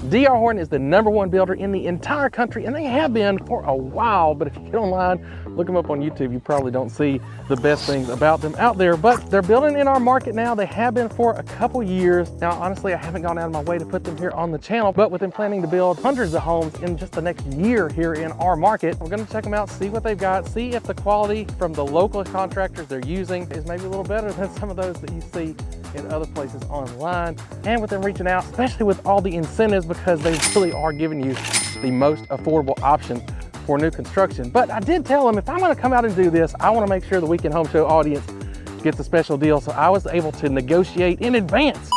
DR Horton is the #1 builder in the entire country, and they have been for a while, but if you get online, look them up on YouTube, you probably don't see the best things about them out there, but they're building in our market now. They have been for a couple years. Now, honestly, I haven't gone out of my way to put them here on the channel, but with them planning to build hundreds of homes in just the next year here in our market, we're gonna check them out, see what they've got, see if the quality from the local contractors they're using is maybe a little better than some of those that you see in other places online. And with them reaching out, especially with all the incentives, because they really are giving you the most affordable option for new construction. But I did tell them, if I'm gonna come out and do this, I wanna make sure the Weekend Home Show audience gets a special deal. So I was able to negotiate in advance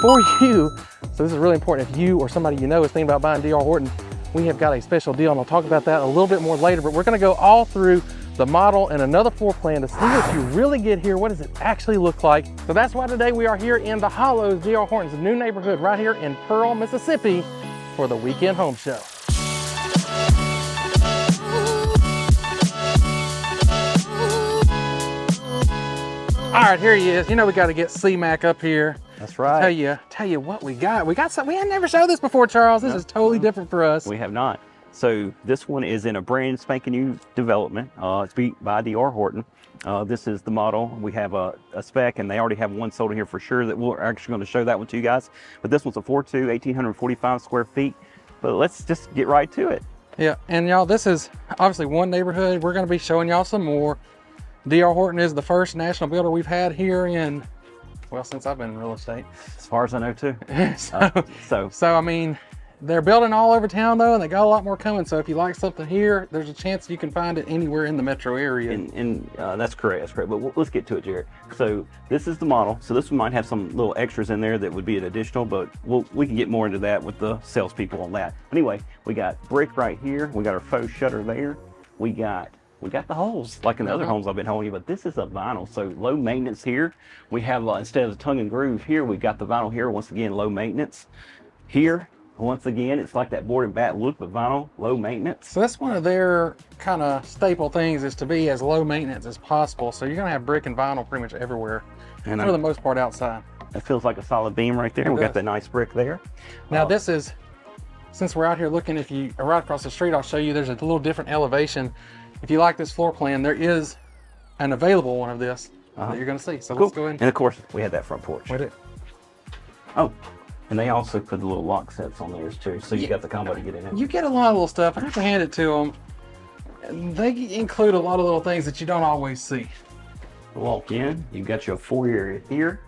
for you. So this is really important. If you or somebody you know is thinking about buying DR Horton, we have got a special deal, and I'll talk about that a little bit more later, but we're gonna go all through the model and another floor plan to see what you really get here. What does it actually look like? So that's why today we are here in the Hollows, DR Horton's new neighborhood right here in Pearl, Mississippi for the Weekend Home Show. All right, here he is. You know we got to get C-Mac up here. That's right. Tell you what we got. We got something. We had never showed this before, Charles. This is totally different for us. We have not. So this one is in a brand spanking new development. It's beat by DR Horton. This is the model. We have a spec, and they already have one sold here for sure that we're actually going to show that one to you guys. But this one's a 4.2, 1,845 square feet. But let's just get right to it. Yeah, and y'all, this is obviously one neighborhood. We're going to be showing y'all some more. DR Horton is the first national builder we've had here in, well, since I've been in real estate. As far as I know, too. So I mean, they're building all over town though, and they got a lot more coming. So if you like something here, there's a chance you can find it anywhere in the metro area. And that's correct, that's correct. But let's get to it, Jared. So this is the model. So this one might have some little extras in there that would be an additional, but we can get more into that with the salespeople on that. Anyway, we got brick right here. We got our faux shutter there. We got the holes like in the other homes I've been holding you, but this is a vinyl, so low maintenance here. We have, instead of the tongue and groove here, we've got the vinyl here, once again, low maintenance. Here, once again, it's like that board and bat look, but vinyl, low maintenance. So that's one of their kind of staple things, is to be as low maintenance as possible. So you're gonna have brick and vinyl pretty much everywhere, and for the most part outside. That feels like a solid beam right there. We got that nice brick there. Now this is, since we're out here looking, if you are right across the street, I'll show you, there's a little different elevation. If you like this floor plan, there is an available one of this that you're going to see. So cool. Let's go in. And of course, we had that front porch. We did. Oh, and they also put the little lock sets on theirs too. So you got the combo to get in there. You get a lot of little stuff. I have to hand it to them. They include a lot of little things that you don't always see. Walk in, you've got your foyer area here.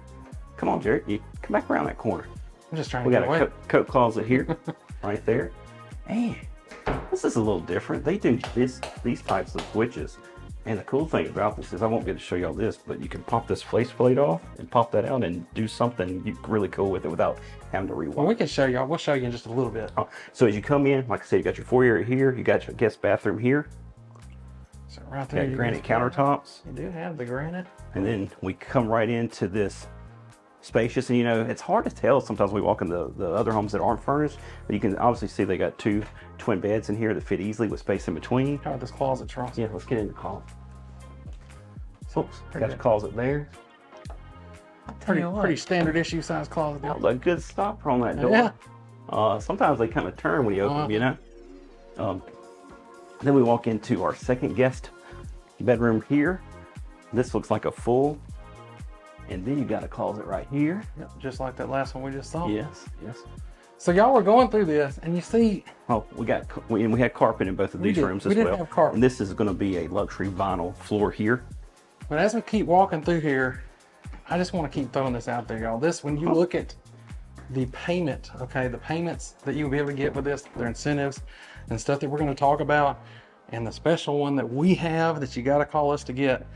Come on, Jared, you come back around that corner. I'm just trying to get away. We got a coat closet here, right there. And this is a little different. They do these types of switches. And the cool thing about this is, I won't be able to show y'all this, but you can pop this faceplate off and pop that out and do something really cool with it without having to rewire. Well, we can show y'all. We'll show you in just a little bit. So as you come in, like I said, you got your foyer here, you got your guest bathroom here. So right there, you got granite countertops. You do have the granite. And then we come right into this spacious, and you know, it's hard to tell sometimes when we walk in the other homes that aren't furnished, but you can obviously see they got 2 twin beds in here that fit easily with space in between. How about this closet, Charles? Yeah, let's get in the closet. So, got your closet there. Pretty standard issue size closet. Oh, a good stopper on that door. Yeah. Sometimes they kind of turn when you open them, you know. Then we walk into our second guest bedroom here. This looks like a full. And then you got a closet right here. Yep, just like that last one we just saw. Yes, yes. So y'all were going through this, and you see. Oh, we had carpet in both of these rooms as well. We did have carpet. And this is going to be a luxury vinyl floor here. But as we keep walking through here, I just want to keep throwing this out there, y'all. This, when you look at the payment, okay, the payments that you'll be able to get with this, their incentives and stuff that we're going to talk about, and the special one that we have that you got to call us to get.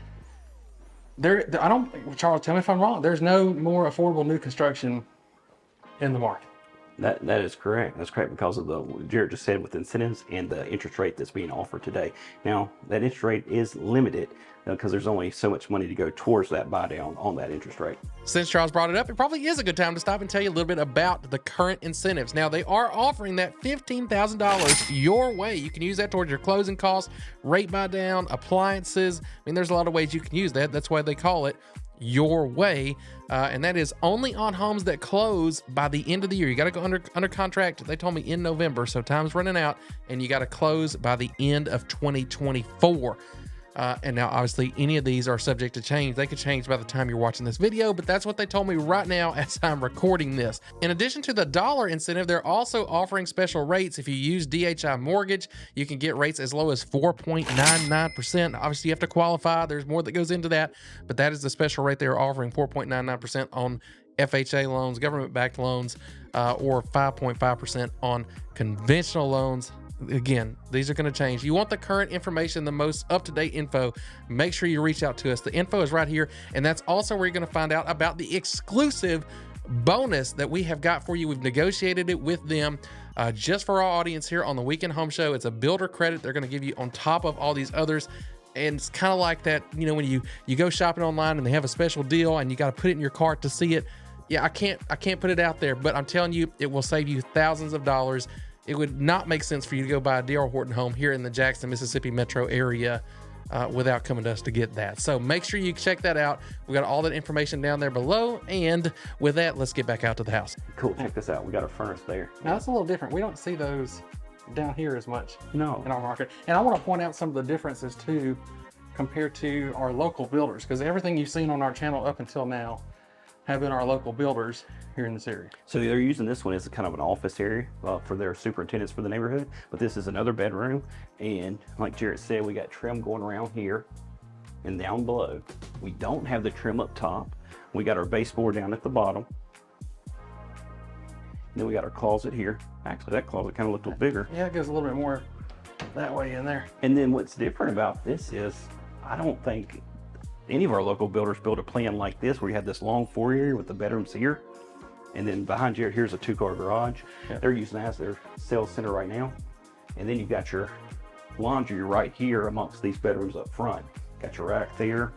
Charles, tell me if I'm wrong. There's no more affordable new construction in the market. That is correct. That's correct because of what Jared just said with incentives and the interest rate that's being offered today. Now, that interest rate is limited because there's only so much money to go towards that buy down on that interest rate. Since Charles brought it up, it probably is a good time to stop and tell you a little bit about the current incentives. Now, they are offering that $15,000 your way. You can use that towards your closing costs, rate buy down, appliances. I mean, there's a lot of ways you can use that. That's why they call it your way, and that is only on homes that close by the end of the year. You got to go under contract. They told me in November, so time's running out, and you got to close by the end of 2024. And now, obviously, any of these are subject to change. They could change by the time you're watching this video, but that's what they told me right now as I'm recording this. In addition to the dollar incentive, they're also offering special rates. If you use DHI Mortgage, you can get rates as low as 4.99%. Obviously, you have to qualify. There's more that goes into that, but that is the special rate they're offering, 4.99% on FHA loans, government-backed loans, or 5.5% on conventional loans. Again, these are going to change. You want the current information, the most up-to-date info, make sure you reach out to us. The info is right here, and that's also where you're going to find out about the exclusive bonus that we have got for you. We've negotiated it with them just for our audience here on the Weekend Home Show. It's a builder credit they're going to give you on top of all these others. And it's kind of like that, you know, when you go shopping online and they have a special deal and you got to put it in your cart to see it. Yeah, I can't put it out there, but I'm telling you, it will save you thousands of dollars. It would not make sense for you to go buy a DR Horton home here in the Jackson, Mississippi metro area without coming to us to get that. So make sure you check that out. We got all that information down there below. And with that, let's get back out to the house. Cool. Check this out. We got a furnace there. Now that's a little different. We don't see those down here as much No. in our market. And I want to point out some of the differences too compared to our local builders, because everything you've seen on our channel up until now have been our local builders here in this area. So they're using this one as a kind of an office area for their superintendents for the neighborhood, but this is another bedroom. And like Jarrett said, we got trim going around here and down below. We don't have the trim up top. We got our baseboard down at the bottom. And then we got our closet here. Actually, that closet kind of looked a little bigger. Yeah, it goes a little bit more that way in there. And then what's different about this is, I don't think any of our local builders build a plan like this where you have this long foyer with the bedrooms here, and then behind you here's a 2-car garage. Yeah. They're using that as their sales center right now. And then you've got your laundry right here amongst these bedrooms up front. Got your rack there.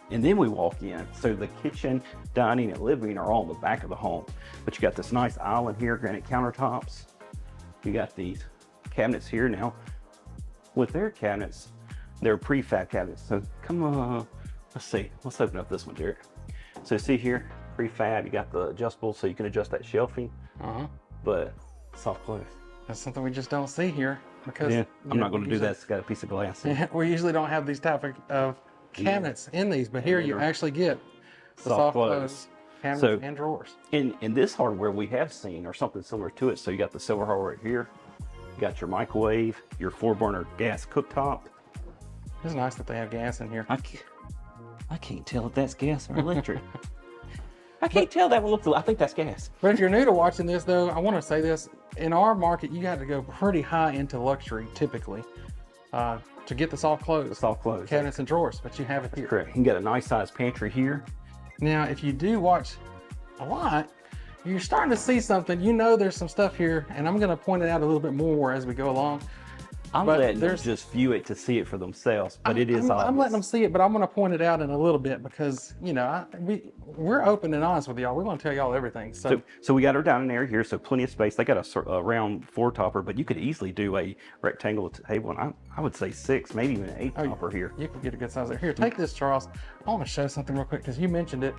And then we walk in. So the kitchen, dining, and living are all in the back of the home. But you got this nice island here, granite countertops. You got these cabinets here now. With their cabinets, they're prefab cabinets. So come on, let's see. Let's open up this one, Jarrett. So see here, prefab, you got the adjustable so you can adjust that shelving, but soft close. That's something we just don't see here because Yeah, I'm not going to do that. It's got a piece of glass. Yeah, we usually don't have these type of cabinets in these, but here you actually get the soft close cabinets and drawers. In this hardware we have seen, or something similar to it, so you got the silver hardware here, you got your microwave, your 4-burner gas cooktop. It's nice that they have gas in here. I can't tell if that's gas or electric. I can't tell that one. I think that's gas. But if you're new to watching this, though, I want to say this. In our market, you got to go pretty high into luxury, typically, to get the soft close. The soft close. Cabinets and drawers, but you have it here. Correct. You can get a nice sized pantry here. Now, if you do watch a lot, you're starting to see something. You know there's some stuff here, and I'm going to point it out a little bit more as we go along. I'm letting them just view it to see it for themselves, but it is obvious. I'm letting them see it, but I'm going to point it out in a little bit because, you know, we're open and honest with y'all. We want to tell y'all everything. So we got our dining area here, so plenty of space. They got a round 4-topper, but you could easily do a rectangle table, and I would say 6, maybe even an 8-topper here. You can get a good size there. Here, take this, Charles. I want to show something real quick because you mentioned it.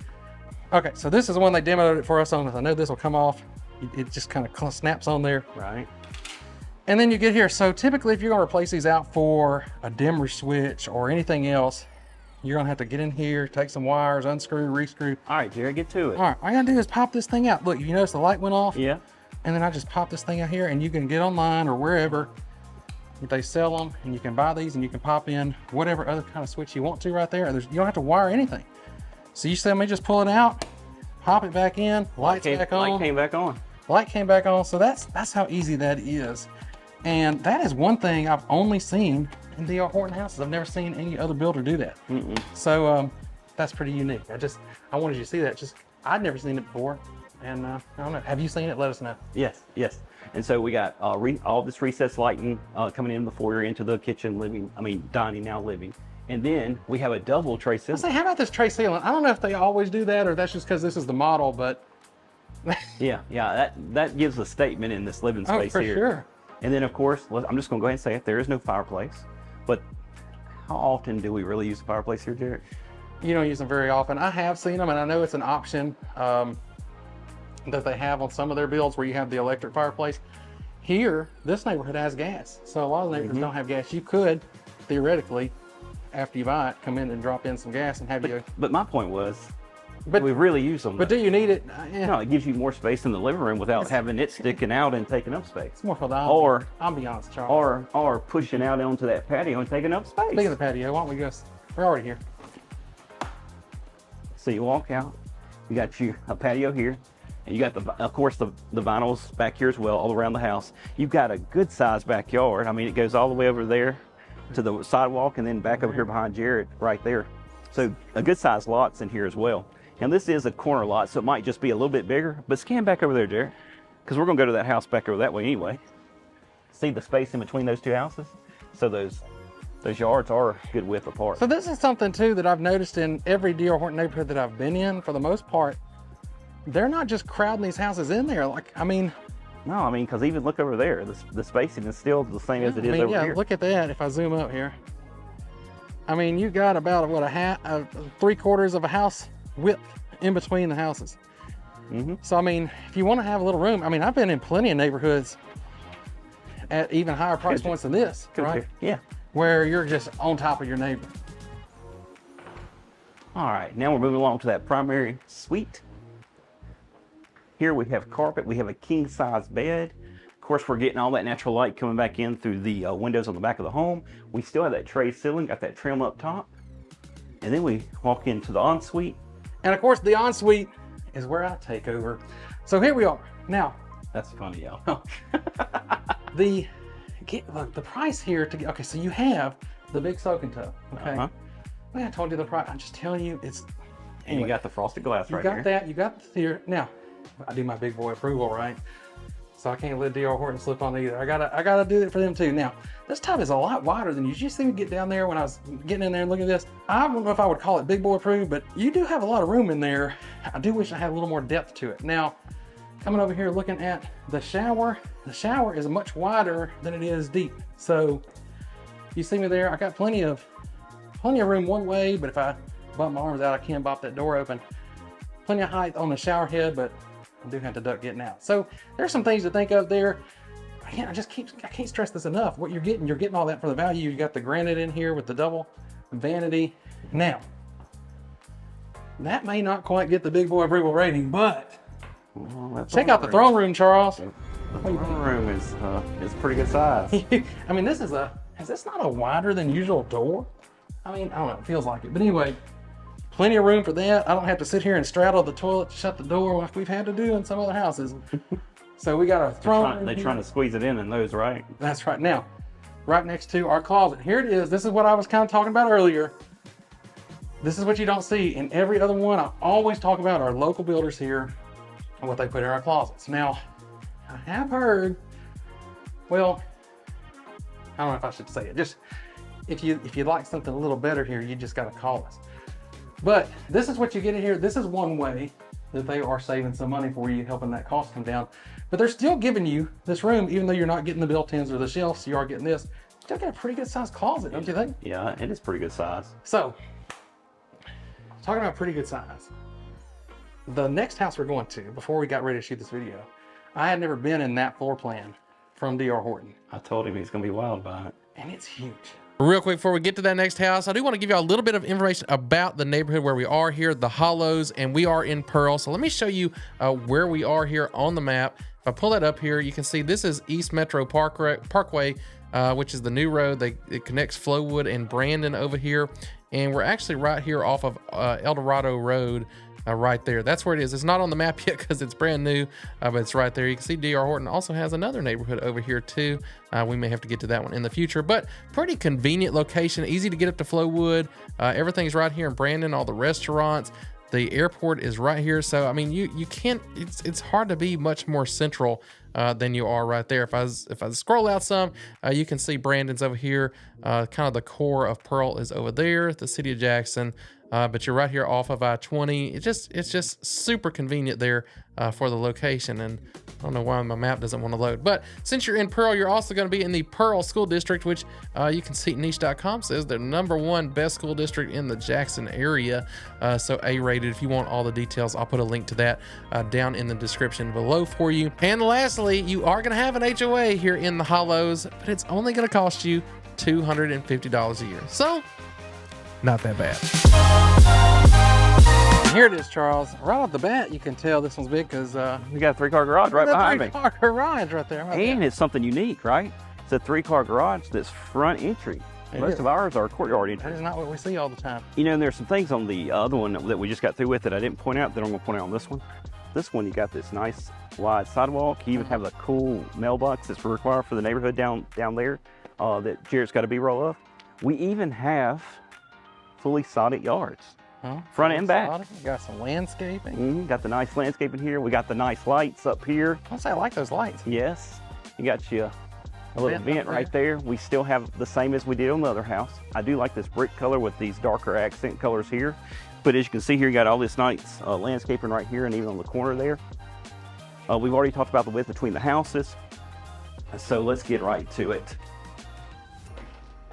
Okay, so this is the one they demoed it for us on. I know this will come off. It just kind of snaps on there. Right. And then you get here. So typically if you're gonna replace these out for a dimmer switch or anything else, you're gonna have to get in here, take some wires, unscrew, rescrew. All right, Jerry, get to it. All right, all I gotta do is pop this thing out. Look, you notice the light went off? Yeah. And then I just pop this thing out here and you can get online or wherever. They sell them and you can buy these and you can pop in whatever other kind of switch you want to right there. You don't have to wire anything. So you see me just pull it out, pop it back in, lights back on. Light came back on. Light came back on. So that's how easy that is. And that is one thing I've only seen in DR Horton houses. I've never seen any other builder do that. So that's pretty unique. I wanted you to see that. I'd never seen it before. And I don't know, have you seen it? Let us know. Yes. And so we got all this recessed lighting coming in before you're into the kitchen, dining, now living. And then we have a double tray ceiling. I say, how about this tray ceiling? I don't know if they always do that or that's just because this is the model, but. yeah, that gives a statement in this living space for here. Sure. And then, of course, I'm just going to go ahead and say it. There is no fireplace. But how often do we really use a fireplace here, Jarrett? You don't use them very often. I have seen them, and I know it's an option that they have on some of their builds where you have the electric fireplace. Here, this neighborhood has gas. So a lot of neighborhoods don't have gas. You could, theoretically, after you buy it, come in and drop in some gas and have you. But my point was, we really use them. But do you need it? No, it gives you more space in the living room without having it sticking out and taking up space. It's more for the ambiance, Charles. Or pushing out onto that patio and taking up space. Speaking of the patio, why don't we just, we're already here. So you walk out, you got a patio here, and you got of course the vinyls back here as well, all around the house. You've got a good sized backyard. I mean, it goes all the way over there to the sidewalk and then back over here behind Jared right there. So a good sized lot's in here as well. And this is a corner lot, so it might just be a little bit bigger, but scan back over there, Jared, because we're gonna go to that house back over that way anyway. See the space in between those two houses? So those yards are a good width apart. So this is something too that I've noticed in every DR Horton neighborhood that I've been in. For the most part, they're not just crowding these houses in there. Like, I mean, no, I mean, because even look over there, the spacing is still the same as it is over here. Look at that. If I zoom up here, I mean, you got about what, a 3/4 of a house width in between the houses. So I mean, if you want to have a little room, I mean, I've been in plenty of neighborhoods at even higher price points than this, right? Yeah. Where you're just on top of your neighbor. All right, now we're moving along to that primary suite. Here we have carpet, we have a king size bed. Of course, we're getting all that natural light coming back in through the windows on the back of the home. We still have that tray ceiling, got that trim up top. And then we walk into the ensuite. And of course, the ensuite is where I take over. So here we are. Now, that's funny, y'all. Look, the price here to get, okay, so you have the big soaking tub, okay? I told you the price, I'm just telling you, it's... Anyway, and you got the frosted glass right here. You got that, you got the here. Now, I do my big boy approval, right? So I can't let DR Horton slip on either. I gotta do it for them too. Now, this tub is a lot wider than you. Did you see me get down there when I was getting in there and looking at this? I don't know if I would call it big boy approved, but you do have a lot of room in there. I do wish I had a little more depth to it. Now, coming over here looking at the shower is much wider than it is deep. So you see me there, I got plenty of room one way, but if I bump my arms out, I can bop that door open. Plenty of height on the shower head, but I do have to duck getting out. So there's some things to think of there. Again, I can't stress this enough. What you're getting all that for the value. You got the granite in here with the double vanity. Now, that may not quite get the big boy approval rating, but check out the throne room, Charles. The throne room is pretty good size. I mean, is this not a wider than usual door? I mean, I don't know, it feels like it. But anyway, plenty of room for that. I don't have to sit here and straddle the toilet to shut the door like we've had to do in some other houses. So we got a throne. They're trying to squeeze it in those, right? That's right. Now, right next to our closet. Here it is. This is what I was kind of talking about earlier. This is what you don't see in every other one. I always talk about our local builders here and what they put in our closets. Now, I have heard, well, I don't know if I should say it. Just if you'd like something a little better here, you just got to call us. But this is what you get in here. This is one way that they are saving some money for you, helping that cost come down. But they're still giving you this room, even though you're not getting the built-ins or the shelves, you are getting this. Still got a pretty good sized closet, don't you think? Yeah, it is pretty good size. So, talking about pretty good size, the next house we're going to, before we got ready to shoot this video, I had never been in that floor plan from DR Horton. I told him he's gonna be wild by it. And it's huge. Real quick, before we get to that next house, I do want to give you a little bit of information about the neighborhood where we are here, the Hollows, and we are in Pearl. So let me show you where we are here on the map. If I pull that up here, you can see this is East Metro Parkway, which is the new road. It connects Flowood and Brandon over here. And we're actually right here off of El Dorado Road, right there. That's where it is. It's not on the map yet because it's brand new, but it's right there. You can see DR Horton also has another neighborhood over here too. We may have to get to that one in the future, but pretty convenient location, easy to get up to Flowood. Everything's right here in Brandon, all the restaurants. The airport is right here. So, I mean, you can't, it's hard to be much more central than you are right there. If I scroll out some, you can see Brandon's over here. Kind of the core of Pearl is over there. The city of Jackson but you're right here off of I-20. It's just super convenient there for the location. And I don't know why my map doesn't want to load. But since you're in Pearl, you're also going to be in the Pearl School District, which you can see niche.com says they're #1 best school district in the Jackson area. So A-rated. If you want all the details, I'll put a link to that down in the description below for you. And lastly, you are going to have an HOA here in the Hollows, but it's only going to cost you $250 a year. So, not that bad. Here it is, Charles. Right off the bat, you can tell this one's big because we got a 3-car garage right behind me. 3-car garage right there. And it's something unique, right? It's a 3-car garage that's front entry. Most of ours are courtyard entry. That is not what we see all the time. You know, and there's some things on the other one that we just got through with that I didn't point out that I'm going to point out on this one. This one, you got this nice wide sidewalk. You even have the cool mailbox that's required for the neighborhood down there that Jared's got a B-roll of. We even have fully sodded yards, front and back. We got some landscaping. Got the nice landscaping here. We got the nice lights up here. I'll say I like those lights. Yes. You got you a little vent right there. We still have the same as we did on the other house. I do like this brick color with these darker accent colors here. But as you can see here, you got all this nice landscaping right here and even on the corner there. We've already talked about the width between the houses. So let's get right to it.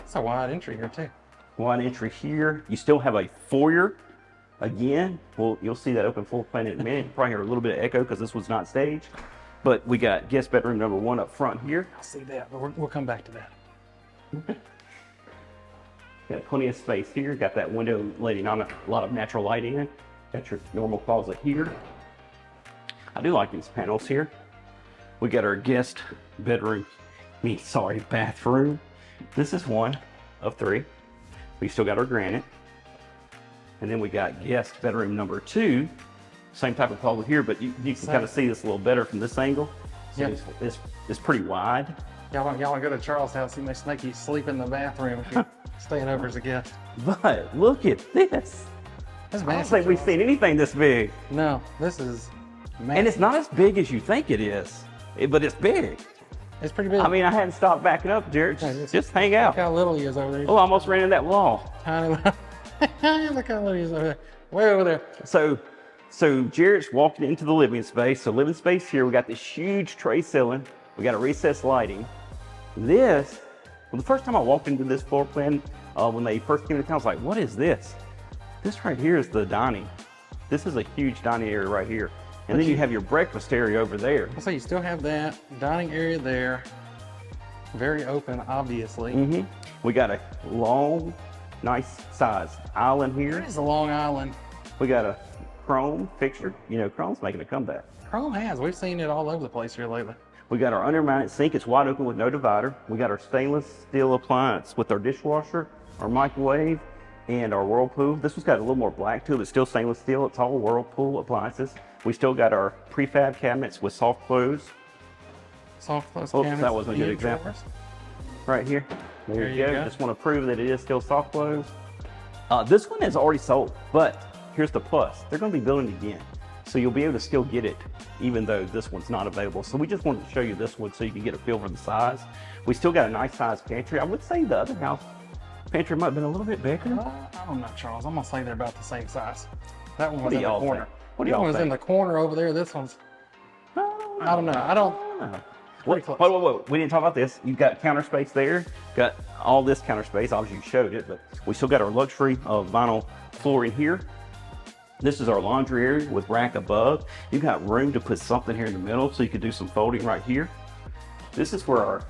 It's a wide entry here too. Wide entry here. You still have a foyer. Again, well, you'll see that open floor plan in a minute. You probably hear a little bit of echo because this was not staged. But we got guest bedroom #1 up front here. I'll see that, but we'll come back to that. Got plenty of space here. Got that window letting on a lot of natural light in. Got your normal closet here. I do like these panels here. We got our guest bedroom, bathroom. This is 1 of 3. We still got our granite. And then we got guest bedroom #2. Same type of closet here, but you can kind of see this a little better from this angle. So yeah. It's pretty wide. Y'all want to go to Charles' house, he may make you sleep in the bathroom if you're staying over as a guest. But look at this. That's massive. I don't think we've seen anything this big. No, this is massive. And it's not as big as you think it is, but it's big. It's pretty big. I mean, I hadn't stopped backing up, Jared. Just hang out. Look how little he is over there. Oh, I almost ran into that wall. Tiny little. Look how little he is over there. Way over there. So Jared's walking into the living space. So living space here, we got this huge tray ceiling. We got a recessed lighting. The first time I walked into this floor plan, when they first came to town, I was like, what is this? This right here is the dining. This is a huge dining area right here. And then you have your breakfast area over there. So you still have that dining area there. Very open, obviously. We got a long, nice size island here. It is a long island. We got a chrome fixture. You know, chrome's making a comeback. Chrome has. We've seen it all over the place here lately. We got our undermounted sink. It's wide open with no divider. We got our stainless steel appliance with our dishwasher, our microwave, and our Whirlpool. This one's got a little more black to it, but still stainless steel. It's all Whirlpool appliances. We still got our prefab cabinets with soft close. Soft close cabinets. That wasn't a good example. Right here. There you go. Just want to prove that it is still soft close. This one is already sold, but here's the plus. They're going to be building it again. So you'll be able to still get it, even though this one's not available. So we just wanted to show you this one so you can get a feel for the size. We still got a nice size pantry. I would say the other house pantry might have been a little bit bigger. I don't know, Charles. I'm going to say they're about the same size. That one was in the corner. What do y'all think? That one was in the corner over there. This one's, I don't know. I don't. Whoa. We didn't talk about this. You've got counter space there. Got all this counter space. Obviously, you showed it, but we still got our luxury of vinyl flooring here. This is our laundry area with rack above. You've got room to put something here in the middle so you could do some folding right here. This is where our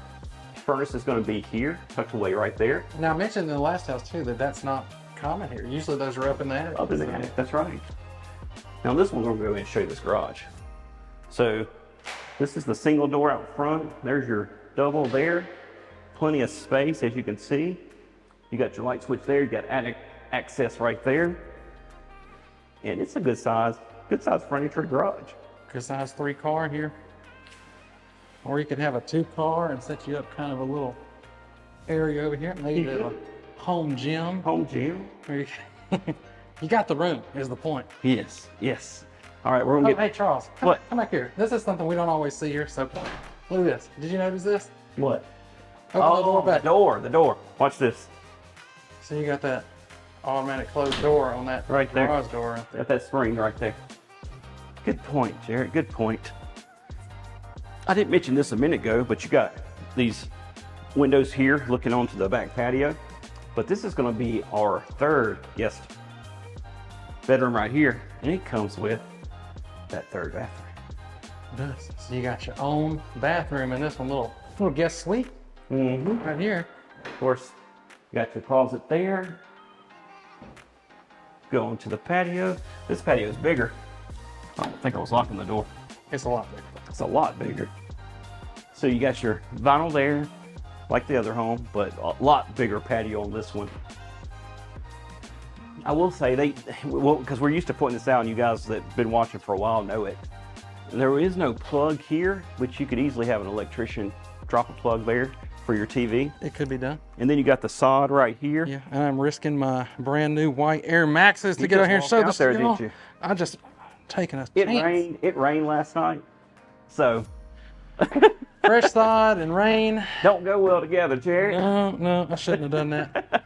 furnace is going to be here, tucked away right there. Now, I mentioned in the last house too that that's not common here. Usually those are up in the attic. Up in the attic, that's right. Now this one, we're going to go in and show you this garage. So this is the single door out front. There's your double there. Plenty of space, as you can see. You got your light switch there. You got attic access right there. And it's a good size furniture garage. Good size 3-car here. Or you could have a 2-car and set you up kind of a little area over here. Maybe a home gym. Home gym. You got the room, is the point. Yes. All right, we're gonna get. Hey, Charles, come back here. This is something we don't always see here. So look at this. Did you notice this? What? Open the door back. The door. Watch this. So you got that automatic closed door on that Right there. garage door right there. Got that spring right there. Good point, Jared. Good point. I didn't mention this a minute ago, but you got these windows here looking onto the back patio. But this is going to be our third guest bedroom right here, and it comes with that third bathroom. It does. So you got your own bathroom in this one, little guest suite right here. Of course, you got your closet there. Go into the patio. This patio is bigger. I don't think I was locking the door. It's a lot bigger. It's a lot bigger. So you got your vinyl there, like the other home, but a lot bigger patio on this one. I will say well, because we're used to pointing this out, and you guys that have been watching for a while know it. There is no plug here, which you could easily have an electrician drop a plug there for your TV. It could be done. And then you got the sod right here. Yeah, and I'm risking my brand new white Air Maxes to You get out just here and walked show out this there, to y'all. didn't you? I just taking a It chance. It rained last night, so Fresh sod and rain. don't go well together, Jerry. No, I shouldn't have done that.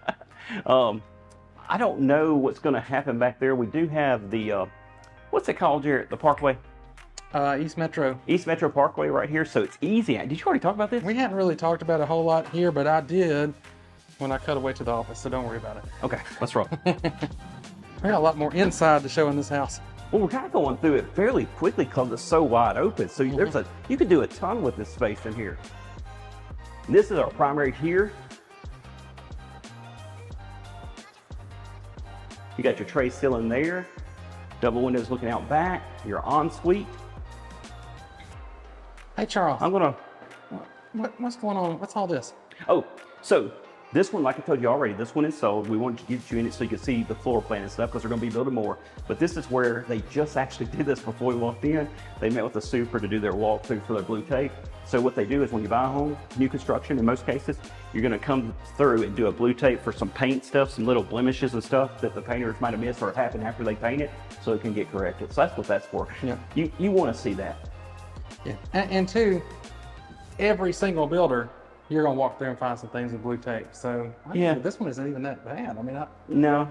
I don't know what's going to happen back there. We do have the what's it called, Jared? The Parkway, East Metro. East Metro Parkway, right here. So it's easy. Did you already talk about this? We hadn't really talked about it a whole lot here, but I did when I cut away to the office, so don't worry about it. Okay, let's roll. We got a lot more inside to show in this house. Well, we're kind of going through it fairly quickly because it's so wide open. So you could do a ton with this space in here. And this is our primary here. You got your tray ceiling there, double windows looking out back, your ensuite. Hey, Charles, I'm gonna, what's going on? What's all this? oh, so this one, like I told you already, this one is sold. We wanted to get you in it so you could see the floor plan and stuff because they're gonna be building more. But this is where they just actually did this before we walked in. They met with the super to do their walkthrough for their blue tape. So what they do is when you buy a home, new construction in most cases, you're gonna come through and do a blue tape for some paint stuff, some little blemishes and stuff that the painters might have missed or happened after they paint it, so it can get corrected. So that's what that's for. Yeah. You wanna see that. Yeah, and two, every single builder, you're gonna walk through and find some things with blue tape. So Yeah. this one isn't even that bad. I mean, No.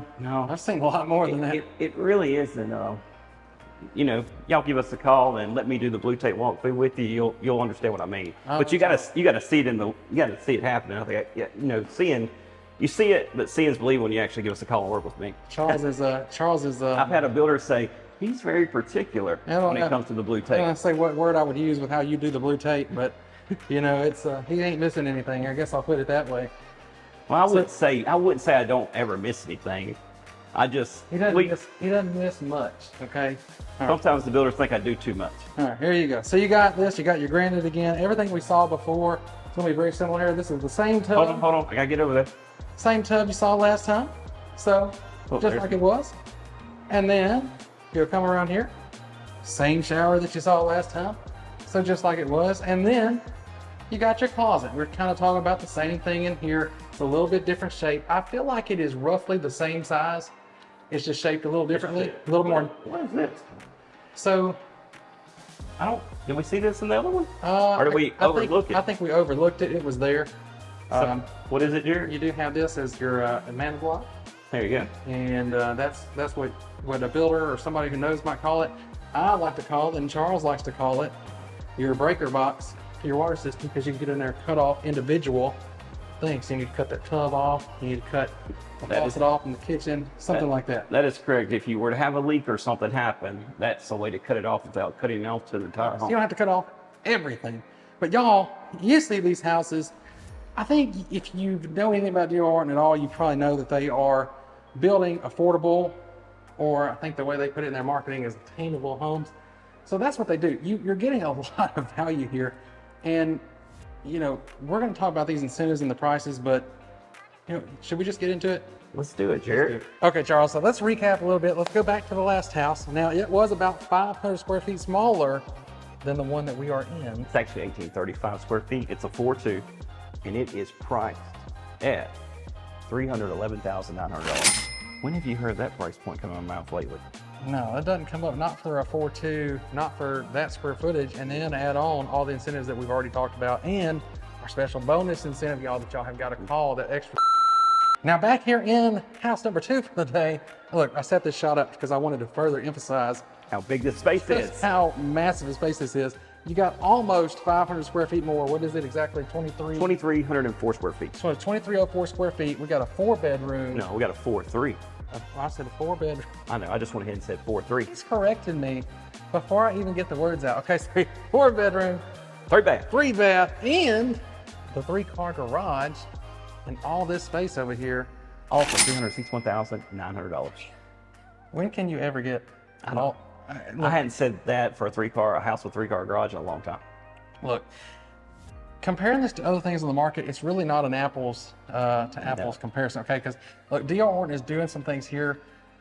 I've seen a lot more than that. It really isn't. Y'all give us a call and let me do the blue tape walkthrough with you. You'll understand what I mean. Oh, But you gotta see it you gotta see it happening. I think, you see it, but seeing's believing when you actually give us a call and work with me. Charles is I've had a builder say he's very particular when it comes to the blue I don't tape. say what word I would use with how you do the blue tape, but it's he ain't missing anything. I guess I'll put it that way. Well, I wouldn't say I don't ever miss anything. I just He doesn't miss much. Okay. All right. sometimes the builders think I do too much. All right, here you go. So you got this. You got your granite again. Everything we saw before. It's gonna be very similar here. This is the same tub. Hold on. I gotta get over there. Same tub you saw last time. So Oh, just there's- like it was. And then you'll come around here. Same shower that you saw last time. So just like it was. And then you got your closet. We're kind of talking about the same thing in here. It's a little bit different shape. I feel like it is roughly the same size. It's just shaped a little differently, a little more. What is this? So, Did we see this in the other one? or did we overlook it? I think we overlooked it. It was there. What is it, Jared? You do have this as your man block. There you go. And that's what a builder or somebody who knows might call it. I like to call it, and Charles likes to call it, your breaker box for your water system, because you can get in there and cut off individual things. You need to cut that tub off. You need to cut the faucet off in the kitchen, something like that. That is correct. If you were to have a leak or something happen, that's the way to cut it off without cutting it off to the entire So home. you don't have to cut off everything. But y'all, you see these houses. I think if you know anything about DR Horton at all, you probably know that they are building affordable, or I think the way they put it in their marketing is attainable homes. So that's what they do. You're getting a lot of value here. And, we're going to talk about these incentives and the prices, but, should we just get into it? Let's do it, Jared. Okay, Charles, so let's recap a little bit. Let's go back to the last house. Now, it was about 500 square feet smaller than the one that we are in. It's actually 1,835 square feet. It's a 4.2, and it is priced at $311,900. When have you heard that price point come out of my mouth lately? No, it doesn't come up, not for a 4.2, not for that square footage, and then add on all the incentives that we've already talked about, and our special bonus incentive, y'all, that y'all have got to call, that extra Now back here in house number 2 for the day, look, I set this shot up because I wanted to further emphasize How big this space is. how massive a space this is. You got almost 500 square feet more. What is it exactly? 2,304 square feet. So 2,304 square feet. We got a 4-bedroom. No, we got a 4-3. I said a 4-bedroom. I know, I just went ahead and said 4-3. He's corrected me before I even get the words out. Okay, so 4-bedroom, 3 bath. 3-bath, and the 3-car garage, and all this space over here. All for $361,900. When can you ever get I know. I hadn't said that for a house with 3-car garage in a long time. Look, comparing this to other things on the market, it's really not an apples to apples comparison, okay? Because look, DR Horton is doing some things here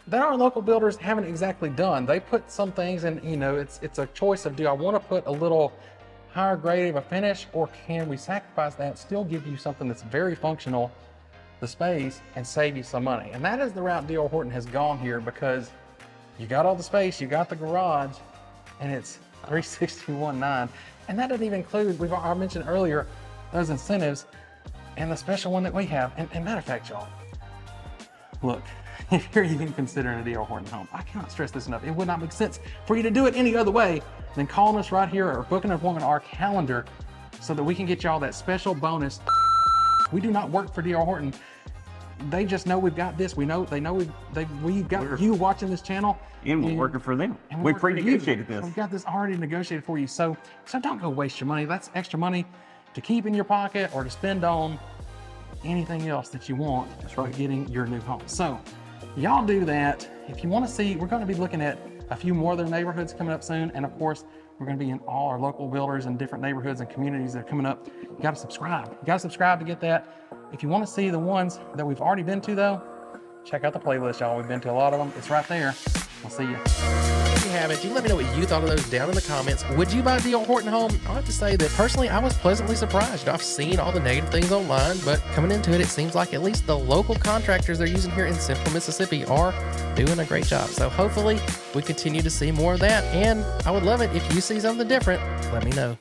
that our local builders haven't exactly done. They put some things in, you know, it's a choice of, do I want to put a little higher grade of a finish, or can we sacrifice that, still give you something that's very functional, the space, and save you some money? And that is the route DR Horton has gone here, because you got all the space, you got the garage, and it's $361,900. And that doesn't even include, I mentioned earlier, those incentives and the special one that we have. And matter of fact, y'all, look, if you're even considering a DR Horton home, I cannot stress this enough. It would not make sense for you to do it any other way than calling us right here or booking an appointment on our calendar so that we can get y'all that special bonus. We do not work for DR Horton. They just know we've got this. They know we've got you watching this channel. And we're working for them. And We work for you. pre-negotiated this. So we've got this already negotiated for you. So don't go waste your money. That's extra money to keep in your pocket or to spend on anything else that you want. That's right. Getting your new home. So y'all do that. If you want to see, we're going to be looking at a few more of their neighborhoods coming up soon. And of course, we're going to be in all our local builders and different neighborhoods and communities that are coming up. You got to subscribe. You got to subscribe to get that. If you want to see the ones that we've already been to, though, check out the playlist, y'all. We've been to a lot of them. It's right there. We'll see you. If you haven't, you let me know what you thought of those down in the comments. Would you buy a DR Horton home? I have to say that personally, I was pleasantly surprised. I've seen all the negative things online, but coming into it, it seems like at least the local contractors they're using here in Central Mississippi are doing a great job. So hopefully we continue to see more of that. And I would love it if you see something different, let me know.